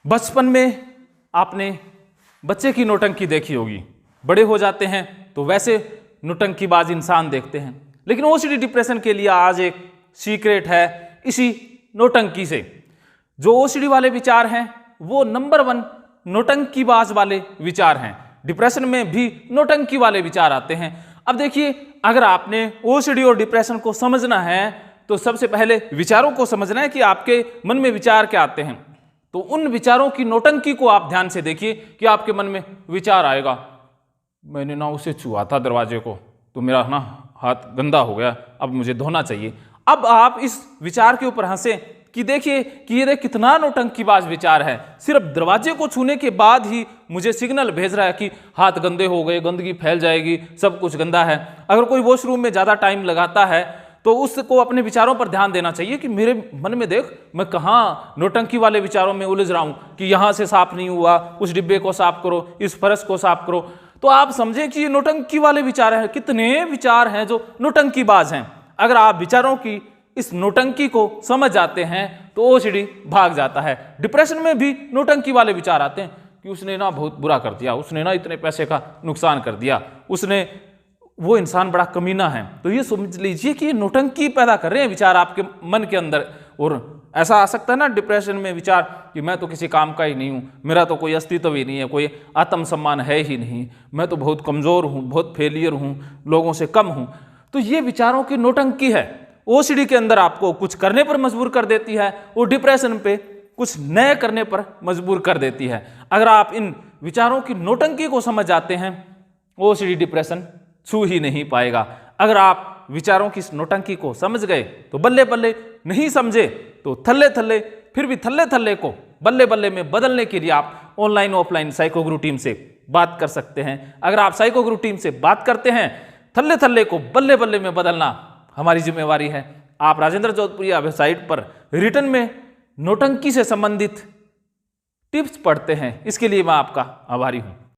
बचपन में आपने बच्चे की नौटंकी देखी होगी, बड़े हो जाते हैं तो वैसे नौटंकीबाज इंसान देखते हैं। लेकिन ओसीडी डिप्रेशन के लिए आज एक सीक्रेट है इसी नौटंकी से। जो ओसीडी वाले विचार हैं वो नंबर 1 नौटंकीबाज वाले विचार हैं। डिप्रेशन में भी नौटंकी वाले विचार आते हैं। अब देखिए, अगर आपने ओसीडी और डिप्रेशन को समझना है तो सबसे पहले विचारों को समझना है कि आपके मन में विचार क्या आते हैं। तो उन विचारों की नौटंकी को आप ध्यान से देखिए कि आपके मन में विचार आएगा, मैंने ना उसे छुआ था दरवाजे को तो मेरा ना हाथ गंदा हो गया, अब मुझे धोना चाहिए। अब आप इस विचार के ऊपर हंसे कि देखिए कि ये कितना नौटंकीबाज विचार है। सिर्फ दरवाजे को छूने के बाद ही मुझे सिग्नल भेज रहा है कि हाथ गंदे हो गए, गंदगी फैल जाएगी, सब कुछ गंदा है। अगर कोई वॉशरूम में ज़्यादा टाइम लगाता है तो उसको अपने विचारों पर ध्यान देना चाहिए कि मेरे मन में देख मैं कहाँ नौटंकी वाले विचारों में उलझ रहा हूँ कि यहाँ से साफ नहीं हुआ, उस डिब्बे को साफ करो, इस फर्श को साफ करो। तो आप समझें कि ये नौटंकी वाले विचार हैं। कितने विचार हैं जो नौटंकीबाज हैं। अगर आप विचारों की इस नौटंकी को समझ जाते हैं तो ओसीडी भाग जाता है। डिप्रेशन में भी नौटंकी वाले विचार आते हैं कि उसने ना बहुत बुरा कर दिया, उसने ना इतने पैसे का नुकसान कर दिया, वो इंसान बड़ा कमीना है। तो ये समझ लीजिए कि ये नौटंकी पैदा कर रहे हैं विचार आपके मन के अंदर। और ऐसा आ सकता है ना डिप्रेशन में विचार कि मैं तो किसी काम का ही नहीं हूँ, मेरा तो कोई अस्तित्व ही नहीं है, कोई आत्मसम्मान है ही नहीं, मैं तो बहुत कमज़ोर हूँ, बहुत फेलियर हूँ, लोगों से कम हूँ। तो ये विचारों की नौटंकी है। ओसीडी के अंदर आपको कुछ करने पर मजबूर कर देती है और डिप्रेशन पे कुछ नए करने पर मजबूर कर देती है। अगर आप इन विचारों की नौटंकी को समझ जाते हैं, ओसीडी डिप्रेशन छू ही नहीं पाएगा। अगर आप विचारों की इस नौटंकी को समझ गए तो बल्ले बल्ले, नहीं समझे तो थल्ले थल्ले, फिर भी थल्ले थल्ले को बल्ले बल्ले में बदलने के लिए आप ऑनलाइन ऑफलाइन साइको गुरु टीम से बात कर सकते हैं। अगर आप साइको गुरु टीम से बात करते हैं, थल्ले थल्ले को बल्ले बल्ले में बदलना हमारी जिम्मेवारी है। आप राजेंद्र जोधपुरिया वेबसाइट पर रिटर्न में नौटंकी से संबंधित टिप्स पढ़ते हैं, इसके लिए मैं आपका आभारी हूं।